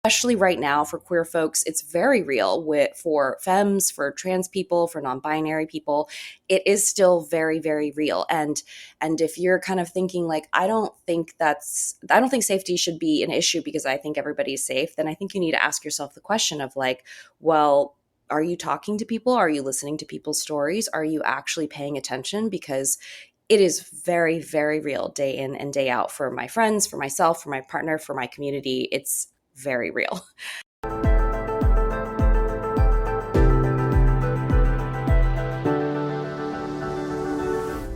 especially right now for queer folks, it's very real for femmes, for trans people, for non-binary people. It is still very, very real. And if you're kind of thinking like, I don't think safety should be an issue because I think everybody's safe, then I think you need to ask yourself the question of like, well, are you talking to people? Are you listening to people's stories? Are you actually paying attention? Because it is very, very real day in and day out for my friends, for myself, for my partner, for my community. It's very real.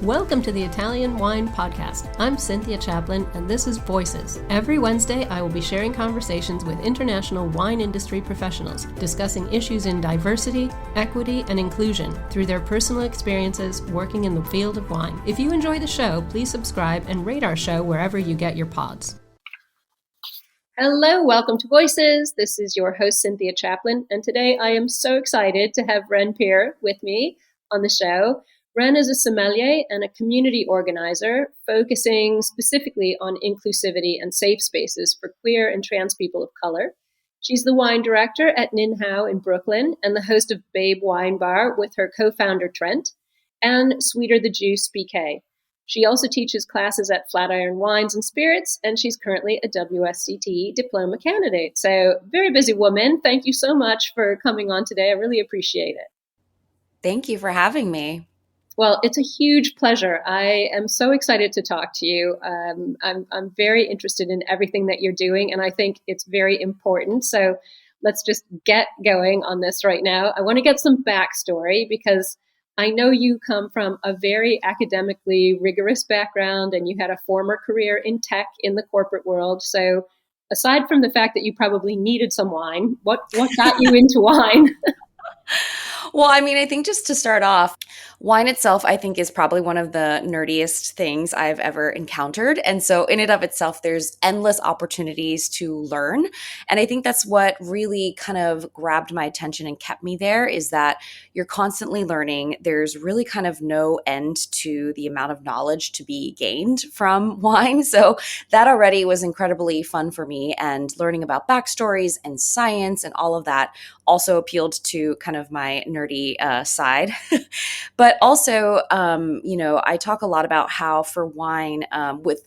Welcome to the Italian Wine Podcast. I'm Cynthia Chaplin, and this is Voices. Every Wednesday, I will be sharing conversations with international wine industry professionals, discussing issues in diversity, equity, and inclusion through their personal experiences working in the field of wine. If you enjoy the show, please subscribe and rate our show wherever you get your pods. Hello, welcome to Voices. This is your host, Cynthia Chaplin, and today I am so excited to have Ren Peir with me on the show. Ren is a sommelier and a community organizer focusing specifically on inclusivity and safe spaces for queer and trans people of color. She's the wine director at Nin Hao in Brooklyn and the host of Babe Wine Bar with her co-founder Trent and Sweeter the Juice BK. She also teaches classes at Flatiron Wines and Spirits, and she's currently a WSET Diploma candidate. So very busy woman. Thank you so much for coming on today. I really appreciate it. Thank you for having me. Well, it's a huge pleasure. I am so excited to talk to you. I'm very interested in everything that you're doing, and I think it's very important. So let's just get going on this right now. I want to get some backstory because I know you come from a very academically rigorous background, and you had a former career in tech in the corporate world. So aside from the fact that you probably needed some wine, what got you into wine? Well, I mean, I think just to start off, wine itself, I think, is probably one of the nerdiest things I've ever encountered. And so in and of itself, there's endless opportunities to learn. And I think that's what really kind of grabbed my attention and kept me there, is that you're constantly learning. There's really kind of no end to the amount of knowledge to be gained from wine. So that already was incredibly fun for me. And learning about backstories and science and all of that also appealed to kind of my nerdy side. But also, I talk a lot about how for wine,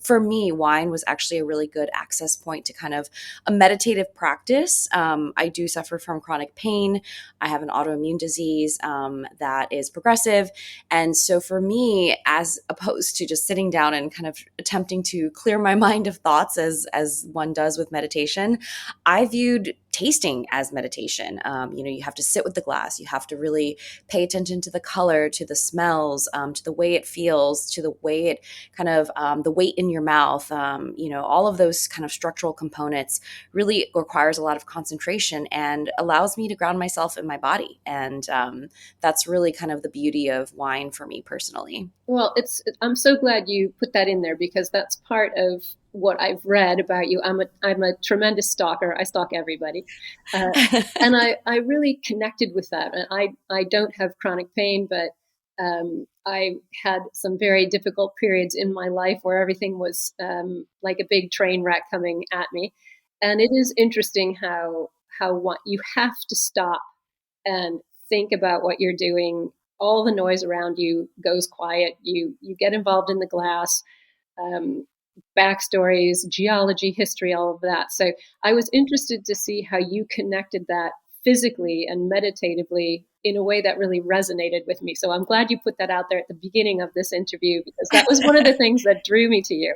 for me, wine was actually a really good access point to kind of a meditative practice. I do suffer from chronic pain. I have an autoimmune disease that is progressive. And so for me, as opposed to just sitting down and kind of attempting to clear my mind of thoughts as one does with meditation, I viewed tasting as meditation. You have to sit with the glass. You have to really pay attention to the color, to the smells, to the way it feels, to the way it kind of, the weight in your mouth, all of those kind of structural components really requires a lot of concentration and allows me to ground myself in my body. And that's really kind of the beauty of wine for me personally. Well, I'm so glad you put that in there because that's part of what I've read about you. I'm a tremendous stalker. I stalk everybody. And I really connected with that. And I don't have chronic pain, but I had some very difficult periods in my life where everything was like a big train wreck coming at me. And it is interesting how you have to stop and think about what you're doing. All the noise around you goes quiet. You get involved in the glass, backstories, geology, history, all of that. So I was interested to see how you connected that physically and meditatively in a way that really resonated with me. So I'm glad you put that out there at the beginning of this interview because that was one of the things that drew me to you.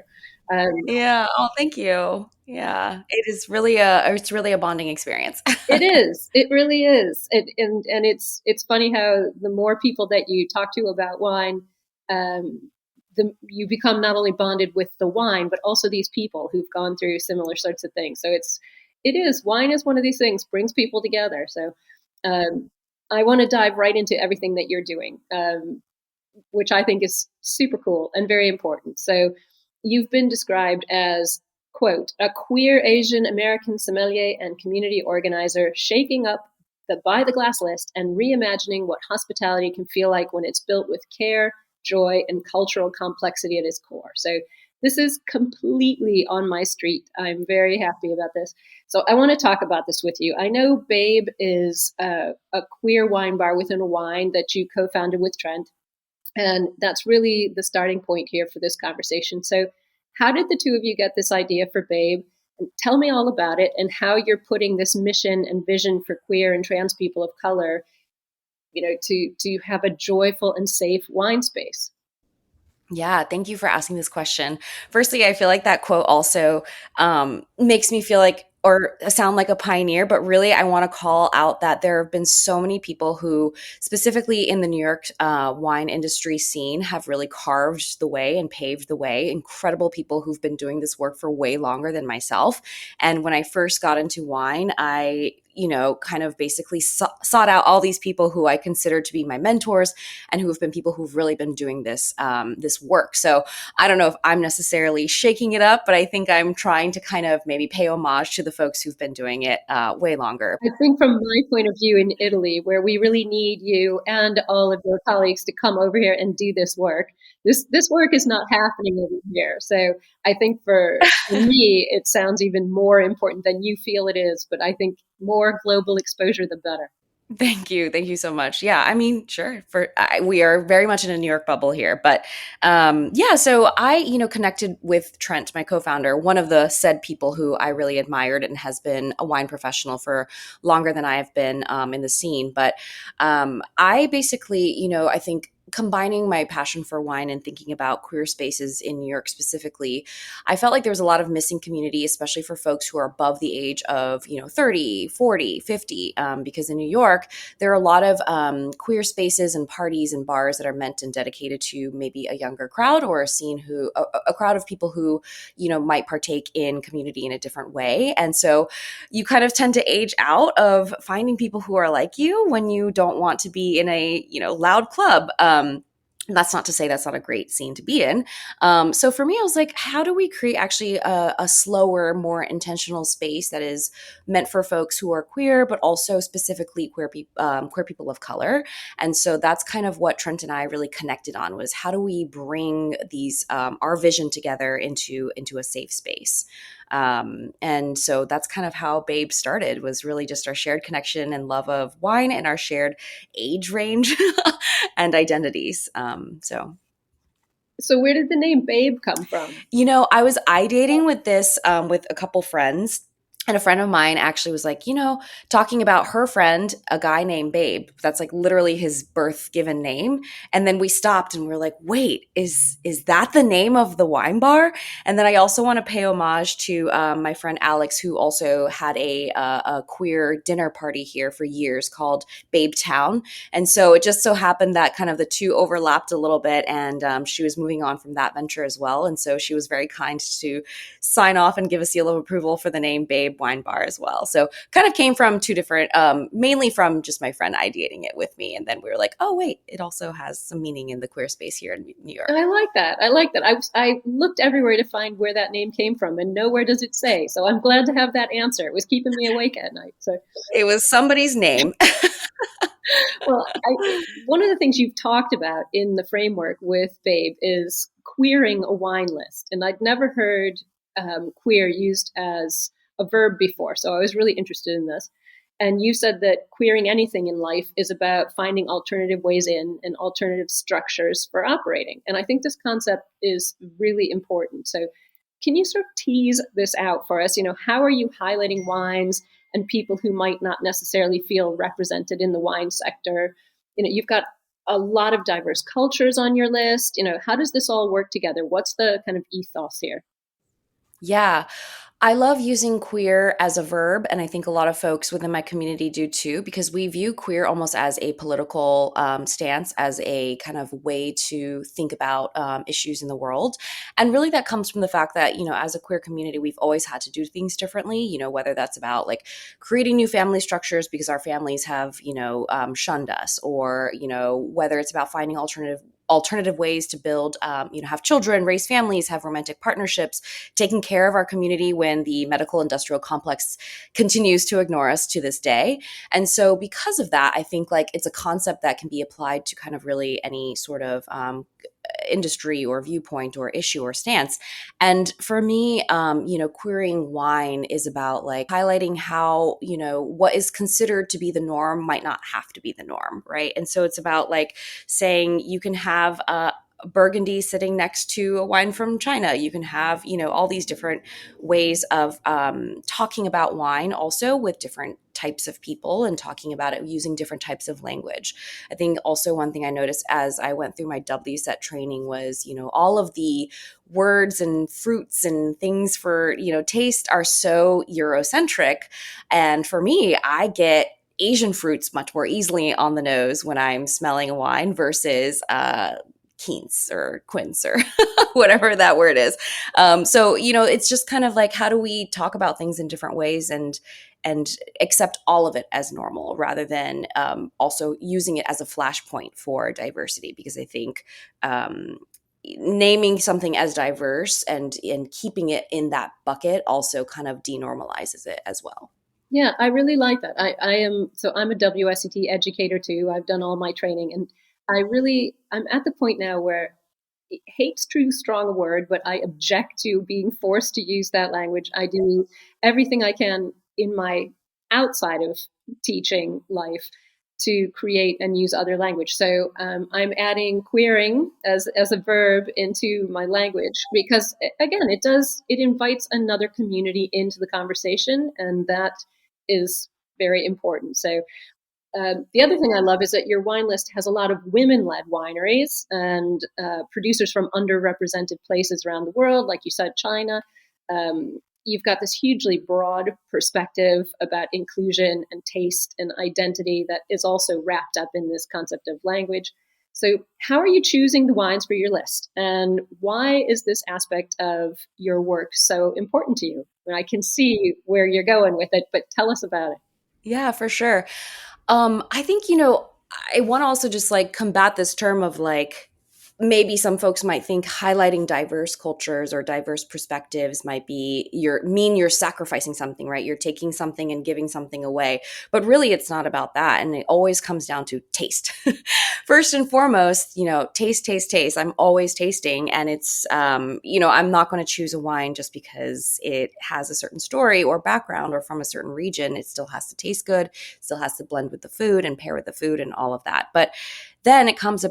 Yeah. Oh, thank you. Yeah. It's really a bonding experience. It is. It really is. And it's funny how the more people that you talk to about wine, you become not only bonded with the wine, but also these people who've gone through similar sorts of things. So wine is one of these things, brings people together. So I want to dive right into everything that you're doing, which I think is super cool and very important. So you've been described as, quote, a queer Asian American sommelier and community organizer shaking up the by the glass list and reimagining what hospitality can feel like when it's built with care, joy, and cultural complexity at its core. So This is completely on my street. I'm very happy about this. So I want to talk about this with you. I know Babe is a queer wine bar within a wine that you co-founded with Trent. And that's really the starting point here for this conversation. So how did the two of you get this idea for Babe? And tell me all about it and how you're putting this mission and vision for queer and trans people of color, to have a joyful and safe wine space. Yeah, thank you for asking this question. Firstly, I feel like that quote also makes me feel like or sound like a pioneer, but really, I want to call out that there have been so many people who, specifically in the New York wine industry scene, have really carved the way and paved the way. Incredible people who've been doing this work for way longer than myself. And when I first got into wine, I kind of basically sought out all these people who I considered to be my mentors and who have been people who've really been doing this work. So I don't know if I'm necessarily shaking it up, but I think I'm trying to kind of maybe pay homage to the folks who've been doing it way longer. I think from my point of view in Italy, where we really need you and all of your colleagues to come over here and do this work, this work is not happening over here. So I think for me, it sounds even more important than you feel it is. But I think more global exposure, the better. Thank you. Thank you so much. Yeah, I mean, sure. We are very much in a New York bubble here, but yeah. So I, connected with Trent, my co-founder, one of the said people who I really admired and has been a wine professional for longer than I have been in the scene. But I basically, I think combining my passion for wine and thinking about queer spaces in New York specifically, I felt like there was a lot of missing community, especially for folks who are above the age of, 30, 40, 50, because in New York, there are a lot of queer spaces and parties and bars that are meant and dedicated to maybe a younger crowd or a crowd of people who, might partake in community in a different way. And so you kind of tend to age out of finding people who are like you when you don't want to be in a, loud club. That's not to say that's not a great scene to be in. So for me, I was like, how do we create actually a slower, more intentional space that is meant for folks who are queer, but also specifically queer people of color? And so that's kind of what Trent and I really connected on was how do we bring these our vision together into a safe space. And so that's kind of how Babe started was really just our shared connection and love of wine and our shared age range and identities. So where did the name Babe come from? I was eye dating with this with a couple friends. And a friend of mine actually was like, talking about her friend, a guy named Babe. That's like literally his birth given name. And then we stopped and we are like, wait, is that the name of the wine bar? And then I also want to pay homage to my friend Alex, who also had a queer dinner party here for years called Babe Town. And so it just so happened that kind of the two overlapped a little bit, and she was moving on from that venture as well. And so she was very kind to sign off and give a seal of approval for the name Babe Wine Bar as well. So kind of came from two different, mainly from just my friend ideating it with me. And then we were like, oh, wait, it also has some meaning in the queer space here in New York. I like that. I like that. I looked everywhere to find where that name came from, and nowhere does it say. So I'm glad to have that answer. It was keeping me awake at night. So, It was somebody's name. well, one of the things you've talked about in the framework with Babe is queering a wine list, and I'd never heard queer used as a verb before. So I was really interested in this. And you said that queering anything in life is about finding alternative ways in and alternative structures for operating. And I think this concept is really important. So can you sort of tease this out for us? How are you highlighting wines and people who might not necessarily feel represented in the wine sector? You've got a lot of diverse cultures on your list. How does this all work together? What's the kind of ethos here? Yeah. I love using queer as a verb, and I think a lot of folks within my community do too, because we view queer almost as a political stance, as a kind of way to think about issues in the world. And really, that comes from the fact that, as a queer community, we've always had to do things differently, whether that's about like creating new family structures because our families have, shunned us, or, whether it's about finding alternative ways to build, have children, raise families, have romantic partnerships, taking care of our community when the medical industrial complex continues to ignore us to this day. And so because of that, I think like it's a concept that can be applied to kind of really any sort of industry or viewpoint or issue or stance. And for me, queering wine is about like highlighting how, what is considered to be the norm might not have to be the norm, right? And so it's about like saying you can have a Burgundy sitting next to a wine from China. You can have, all these different ways of talking about wine also with different types of people and talking about it using different types of language. I think also one thing I noticed as I went through my WSET training was, all of the words and fruits and things for, taste are so Eurocentric. And for me, I get Asian fruits much more easily on the nose when I'm smelling a wine versus Quince or quince or whatever that word is. So it's just kind of like how do we talk about things in different ways and accept all of it as normal rather than also using it as a flashpoint for diversity, because I think naming something as diverse and keeping it in that bucket also kind of denormalizes it as well. Yeah, I really like that. I'm a WSET educator too. I've done all my training, and I'm at the point now where hate's too strong a word, but I object to being forced to use that language. I do everything I can in my outside of teaching life to create and use other language. So I'm adding queering as a verb into my language because again, it invites another community into the conversation, and that is very important. So the other thing I love is that your wine list has a lot of women-led wineries and producers from underrepresented places around the world, like you said, China. You've got this hugely broad perspective about inclusion and taste and identity that is also wrapped up in this concept of language. So, how are you choosing the wines for your list? And why is this aspect of your work so important to you? And I can see where you're going with it, but tell us about it. Yeah, for sure. I think, I want to also just like combat this term of like maybe some folks might think highlighting diverse cultures or diverse perspectives might be you're sacrificing something, right? You're taking something and giving something away. But really it's not about that. And it always comes down to taste. First and foremost, taste, taste, taste. I'm always tasting. And it's I'm not going to choose a wine just because it has a certain story or background or from a certain region. It still has to taste good, still has to blend with the food and pair with the food and all of that. But then it comes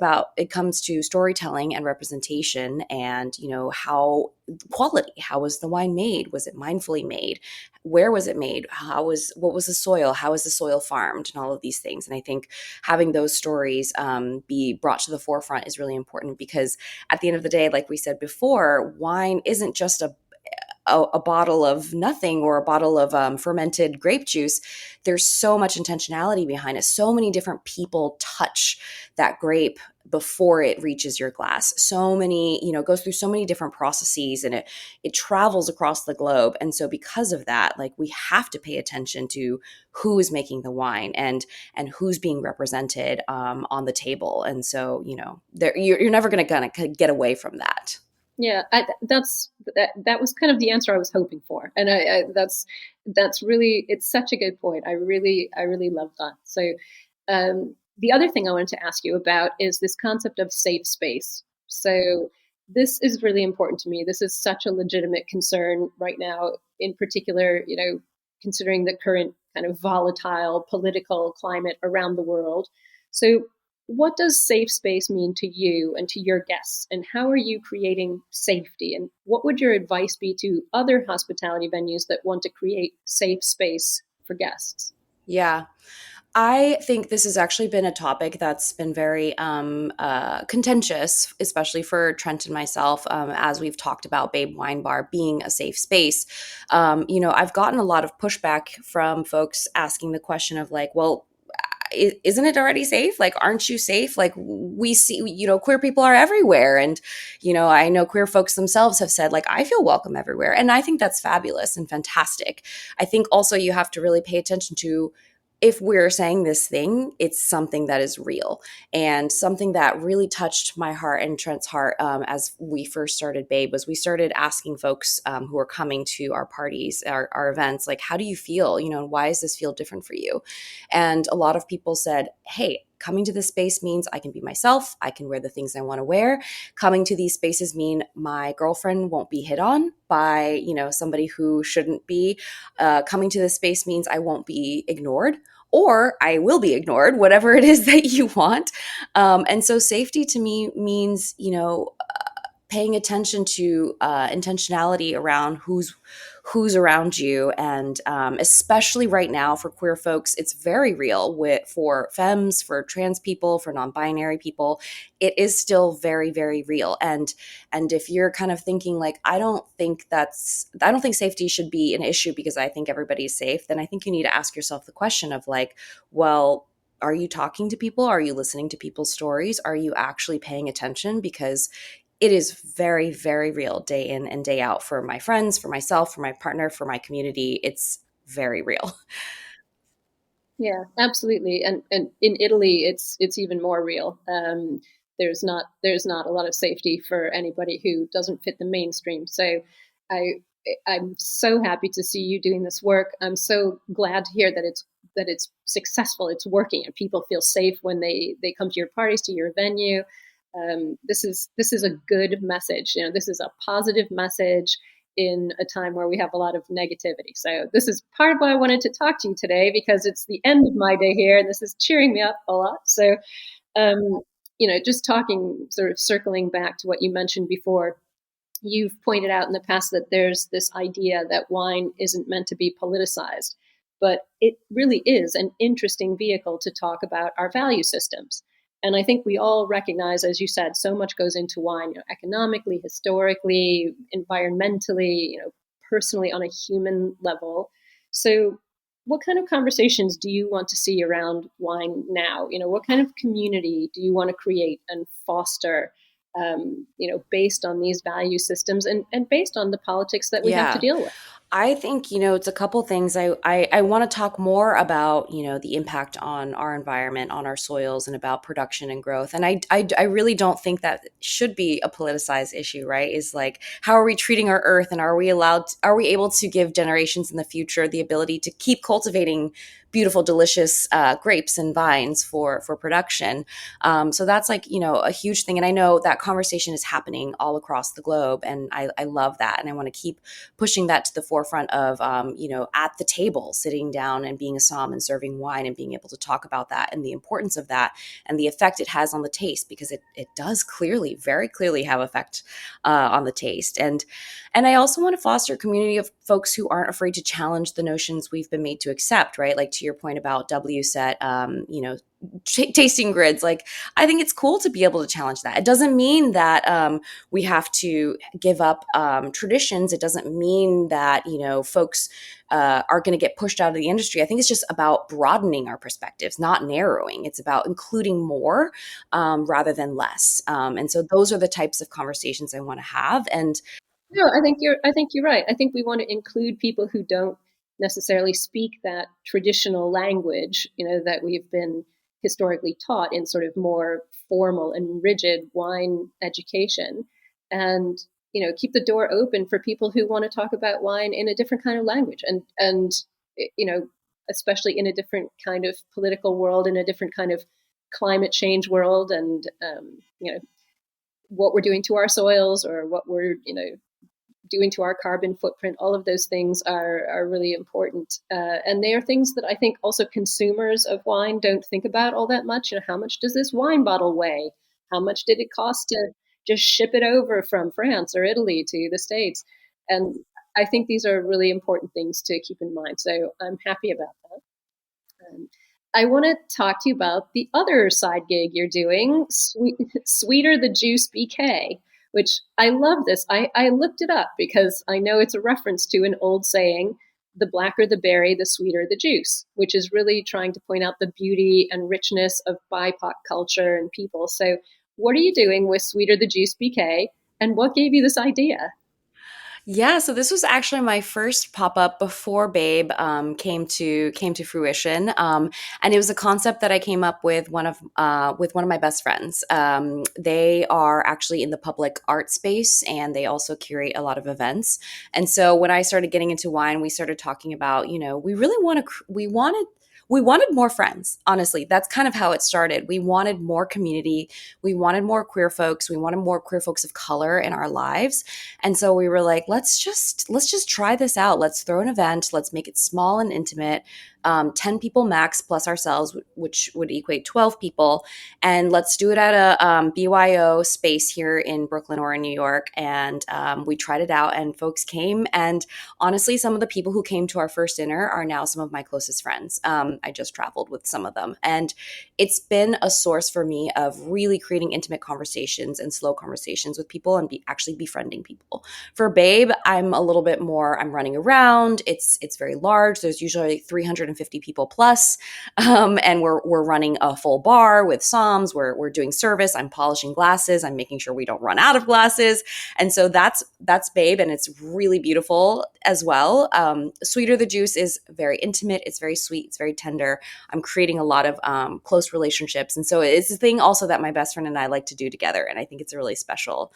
to storytelling and representation and how quality, how was the wine made, was it mindfully made, where was it made, what was the soil, how is the soil farmed, and all of these things. And I think having those stories be brought to the forefront is really important, because at the end of the day, like we said before, wine isn't just a bottle of nothing or a bottle of fermented grape juice. There's so much intentionality behind it. So many different people touch that grape before it reaches your glass. So many, goes through so many different processes, and it travels across the globe. And so because of that, like we have to pay attention to who is making the wine and who's being represented on the table. And so, you're never going to get away from that. Yeah, that was kind of the answer I was hoping for, and that's really, it's such a good point. I really love that. So, the other thing I wanted to ask you about is this concept of safe space. So this is really important to me. This is such a legitimate concern right now, in particular, considering the current kind of volatile political climate around the world. So what does safe space mean to you and to your guests? And how are you creating safety? And what would your advice be to other hospitality venues that want to create safe space for guests? Yeah. I think this has actually been a topic that's been very contentious, especially for Trent and myself, as we've talked about Babe Wine Bar being a safe space. I've gotten a lot of pushback from folks asking the question of like, well, isn't it already safe? Like, aren't you safe? Like, we see, queer people are everywhere. And, I know queer folks themselves have said, like, I feel welcome everywhere. And I think that's fabulous and fantastic. I think also you have to really pay attention to, if we're saying this thing, it's something that is real, and something that really touched my heart and Trent's heart as we first started Babe was we started asking folks who are coming to our parties, our events, like, how do you feel? Why does this feel different for you? And a lot of people said, hey, coming to this space means I can be myself. I can wear the things I want to wear. Coming to these spaces mean my girlfriend won't be hit on by, somebody who shouldn't be. Coming to this space means I won't be ignored, or I will be ignored, whatever it is that you want. And so safety to me means, paying attention to intentionality around who's around you, and especially right now for queer folks, it's very real. For femmes, for trans people, for non-binary people, it is still very, very real. And if you're kind of thinking like, I don't think safety should be an issue because I think everybody's safe, then I think you need to ask yourself the question of like, well, are you talking to people? Are you listening to people's stories? Are you actually paying attention? Because it is very, very real day in and day out for my friends, for myself, for my partner, for my community. It's very real. Yeah, absolutely. And in Italy, it's even more real. There's not a lot of safety for anybody who doesn't fit the mainstream. So I I'm so happy to see you doing this work. I'm so glad to hear that it's successful. It's working, and people feel safe when they come to your parties, to your venue. This is a good message. This is a positive message in a time where we have a lot of negativity. So this is part of why I wanted to talk to you today, because it's the end of my day here, and this is cheering me up a lot. So, um, just talking, sort of circling back to what you mentioned before, you've pointed out in the past that there's this idea that wine isn't meant to be politicized, but it really is an interesting vehicle to talk about our value systems. And I think we all recognize, as you said, so much goes into wine, economically, historically, environmentally, personally on a human level. So, what kind of conversations do you want to see around wine now? What kind of community do you want to create and foster, based on these value systems, and based on the politics that we have to Yeah. deal with? I think, it's a couple things. I want to talk more about, the impact on our environment, on our soils, and about production and growth. And I really don't think that should be a politicized issue, right? Is like, how are we treating our earth, and are we able to give generations in the future the ability to keep cultivating beautiful, delicious grapes and vines for production? So that's like, a huge thing. And I know that conversation is happening all across the globe. And I love that. And I want to keep pushing that to the forefront of, at the table, sitting down and being a somm and serving wine and being able to talk about that and the importance of that and the effect it has on the taste, because it does clearly, very clearly have effect on the taste. And I also want to foster a community of folks who aren't afraid to challenge the notions we've been made to accept, right? Like to your point about WSET, tasting grids. Like, I think it's cool to be able to challenge that. It doesn't mean that we have to give up traditions. It doesn't mean that, folks are going to get pushed out of the industry. I think it's just about broadening our perspectives, not narrowing. It's about including more rather than less. And so those are the types of conversations I want to have. And No, I think you're right. I think we want to include people who don't necessarily speak that traditional language, that we've been historically taught in sort of more formal and rigid wine education, and keep the door open for people who want to talk about wine in a different kind of language, and you know especially in a different kind of political world, in a different kind of climate change world, and what we're doing to our soils, or what we're doing to our carbon footprint. All of those things are really important, and they are things that I think also consumers of wine don't think about all that much. How much does this wine bottle weigh? How much did it cost to just ship it over from France or Italy to the States? And I think these are really important things to keep in mind. So I'm happy about that. Um, I want to talk to you about the other side gig you're doing, Sweeter the Juice BK, which I love this. I looked it up because I know it's a reference to an old saying, the blacker the berry, the sweeter the juice, which is really trying to point out the beauty and richness of BIPOC culture and people. So, what are you doing with Sweeter the Juice BK, and what gave you this idea? Yeah, so this was actually my first pop up before Babe came to fruition, and it was a concept that I came up with one of my best friends. They are actually in the public art space, and they also curate a lot of events. And so when I started getting into wine, we started talking about, we really we wanted more friends. Honestly, that's kind of how it started. We wanted more community. We wanted more queer folks. We wanted more queer folks of color in our lives, and so we were like, let's just try this out. Let's throw an event. Let's make it small and intimate. 10 people max plus ourselves, which would equate 12 people. And let's do it at a BYO space here in Brooklyn or in New York. And we tried it out, and folks came. And honestly, some of the people who came to our first dinner are now some of my closest friends. I just traveled with some of them. And it's been a source for me of really creating intimate conversations and slow conversations with people and actually befriending people. For Babe, I'm a little bit more, I'm running around. It's very large. There's usually 350 people plus. And we're running a full bar with somms. We're doing service. I'm polishing glasses. I'm making sure we don't run out of glasses. And so that's Babe, and it's really beautiful as well. Sweeter the Juice is very intimate. It's very sweet. It's very tender. I'm creating a lot of close relationships. And so it's a thing also that my best friend and I like to do together. And I think it's a really special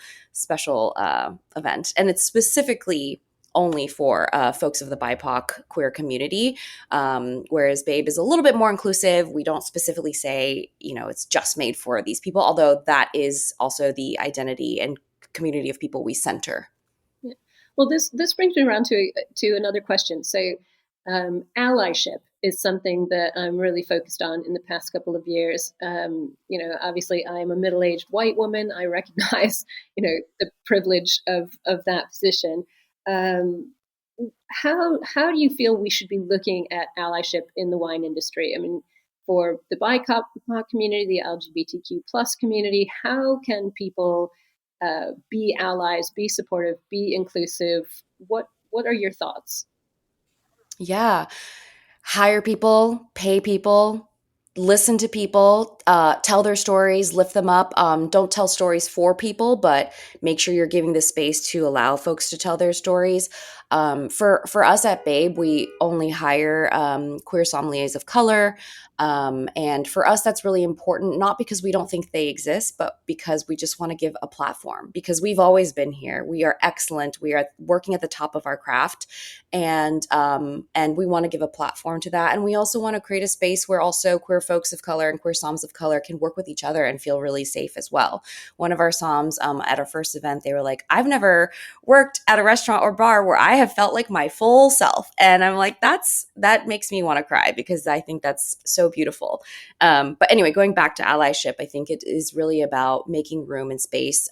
event. And it's specifically only for folks of the BIPOC queer community, whereas Babe is a little bit more inclusive. We don't specifically say, it's just made for these people, although that is also the identity and community of people we center. Yeah. Well, this brings me around to another question. So, allyship is something that I'm really focused on in the past couple of years. Obviously, I'm a middle-aged white woman. I recognize, the privilege of that position. Um, how do you feel we should be looking at allyship in the wine industry? I mean, for the BIPOC community, the LGBTQ plus community, how can people be allies, be supportive, be inclusive? What are your thoughts? Yeah. Hire people, pay people, listen to people, tell their stories, lift them up. Don't tell stories for people, but make sure you're giving the space to allow folks to tell their stories. For us at Babe, we only hire queer sommeliers of color. And for us, that's really important, not because we don't think they exist, but because we just want to give a platform, because we've always been here. We are excellent. We are working at the top of our craft, and we want to give a platform to that. And we also want to create a space where also queer folks of color and queer somms of color can work with each other and feel really safe as well. One of our somms at our first event, they were like, I've never worked at a restaurant or bar where I have felt like my full self. And I'm like, that makes me want to cry, because I think that's so beautiful. But anyway, going back to allyship, I think it is really about making room and space,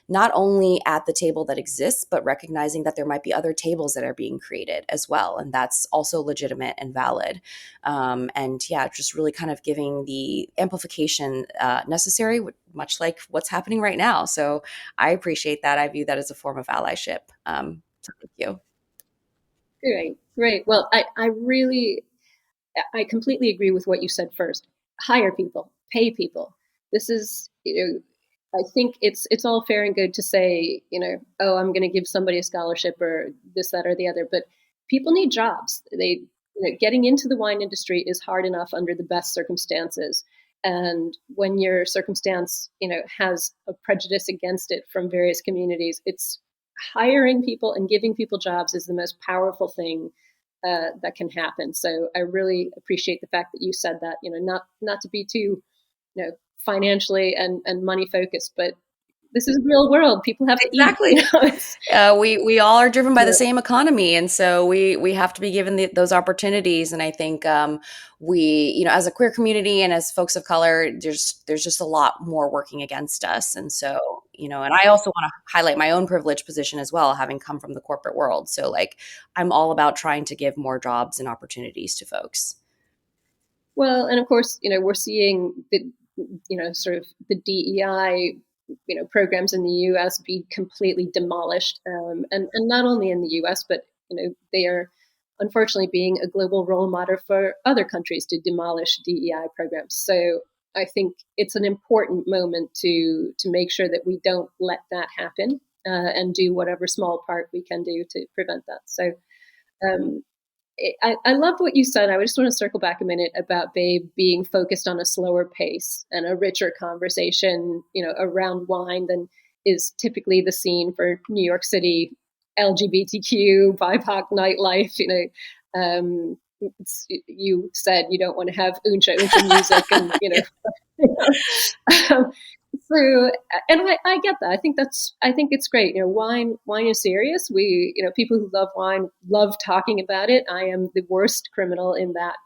not only at the table that exists, but recognizing that there might be other tables that are being created as well. And that's also legitimate and valid. And yeah, just really kind of giving the amplification necessary, much like what's happening right now. So I appreciate that. I view that as a form of allyship. So thank you. Great, great. Well, I completely agree with what you said first. Hire people, pay people. This is, I think it's all fair and good to say, oh, I'm going to give somebody a scholarship or this, that, or the other, but people need jobs. Getting into the wine industry is hard enough under the best circumstances. And when your circumstance, has a prejudice against it from various communities, it's hiring people and giving people jobs is the most powerful thing that can happen. So I really appreciate the fact that you said that. Not to be too, financially and money focused, but this is real world. People have to eat. Exactly. We all are driven by the Yeah. same economy, and so we have to be given those opportunities. And I think we, as a queer community and as folks of color, there's just a lot more working against us. And so, and I also want to highlight my own privileged position as well, having come from the corporate world. So like, I'm all about trying to give more jobs and opportunities to folks. Well, and of course, we're seeing the, sort of the DEI, programs in the U.S. be completely demolished, and not only in the U.S., but they are unfortunately being a global role model for other countries to demolish DEI programs. So I think it's an important moment to make sure that we don't let that happen. and do whatever small part we can do to prevent that. So um, I love what you said. I just want to circle back a minute about Babe being focused on a slower pace and a richer conversation, around wine than is typically the scene for New York City LGBTQ BIPOC nightlife. You said you don't want to have uncha uncha music and Yeah. um, so, and I get that. I think it's great. Wine is serious. People who love wine love talking about it. I am the worst criminal in that.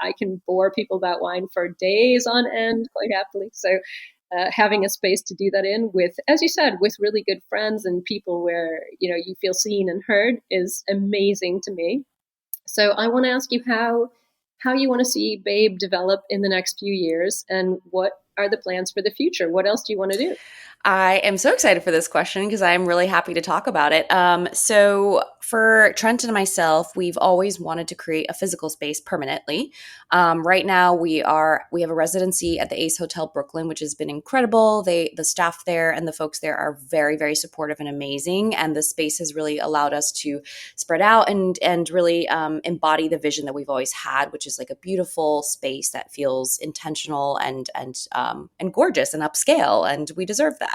I can bore people about wine for days on end quite happily. So, having a space to do that in with, as you said, with really good friends and people where, you feel seen and heard is amazing to me. So I want to ask you how you want to see Babe develop in the next few years, and what are the plans for the future? What else do you want to do? I am so excited for this question because I'm really happy to talk about it. So for Trent and myself, we've always wanted to create a physical space permanently. Right now, we have a residency at the Ace Hotel Brooklyn, which has been incredible. The staff there and the folks there are very, very supportive and amazing, and the space has really allowed us to spread out and really embody the vision that we've always had, which is like a beautiful space that feels intentional and gorgeous and upscale, and we deserve that.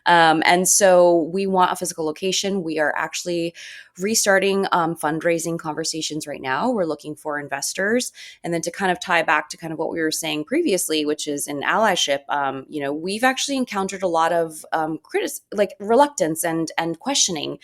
And so we want a physical location. We are actually restarting fundraising conversations right now. We're looking for investors. And then to kind of tie back to kind of what we were saying previously, which is in allyship, we've actually encountered a lot of reluctance and questioning,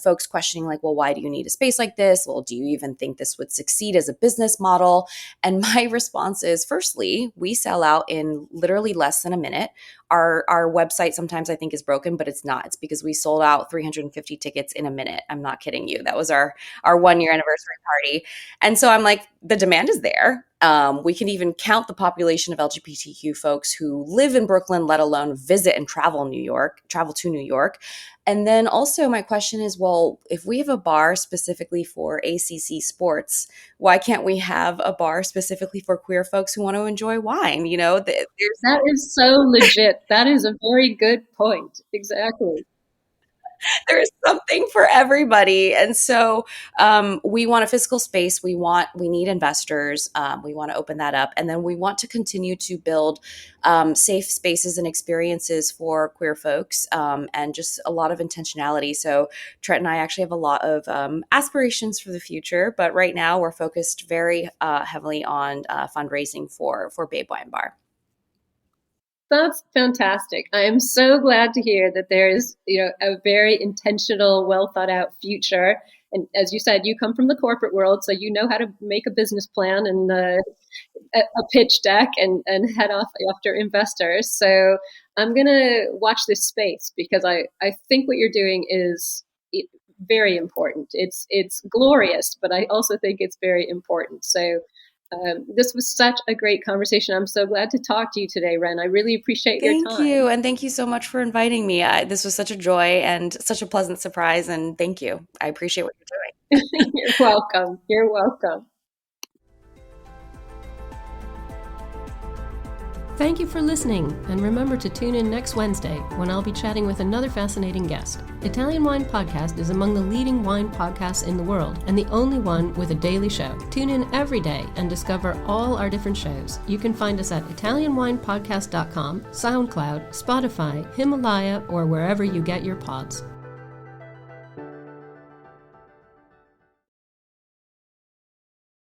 folks questioning like, well, why do you need a space like this? Well, do you even think this would succeed as a business model? And my response is, firstly, we sell out in literally less than a minute. Our website sometimes I think is broken, but it's not. It's because we sold out 350 tickets in a minute. I'm not kidding you. That was our 1 year anniversary party. And so I'm like, the demand is there. We can even count the population of LGBTQ folks who live in Brooklyn, let alone visit and travel to New York. And then also my question is, well, if we have a bar specifically for ACC sports, why can't we have a bar specifically for queer folks who want to enjoy wine? There's That is so legit. That is a very good point. Exactly. there's something for everybody. And so we want a physical space. We need investors. We want to open that up. And then we want to continue to build safe spaces and experiences for queer folks, and just a lot of intentionality. So Trent and I actually have a lot of aspirations for the future, but right now we're focused very heavily on fundraising for Babe Wine Bar. That's fantastic. I am so glad to hear that there is, a very intentional, well thought out future. And as you said, you come from the corporate world, so you know how to make a business plan and a pitch deck and head off after investors. So I'm going to watch this space because I think what you're doing is very important. It's glorious, but I also think it's very important. So this was such a great conversation. I'm so glad to talk to you today, Ren. I really appreciate your Thank time. you. And thank you so much for inviting me. This was such a joy and such a pleasant surprise. And thank you. I appreciate what you're doing. You're welcome. You're welcome. Thank you for listening, and remember to tune in next Wednesday when I'll be chatting with another fascinating guest. Italian Wine Podcast is among the leading wine podcasts in the world and the only one with a daily show. Tune in every day and discover all our different shows. You can find us at ItalianWinePodcast.com, SoundCloud, Spotify, Himalaya, or wherever you get your pods.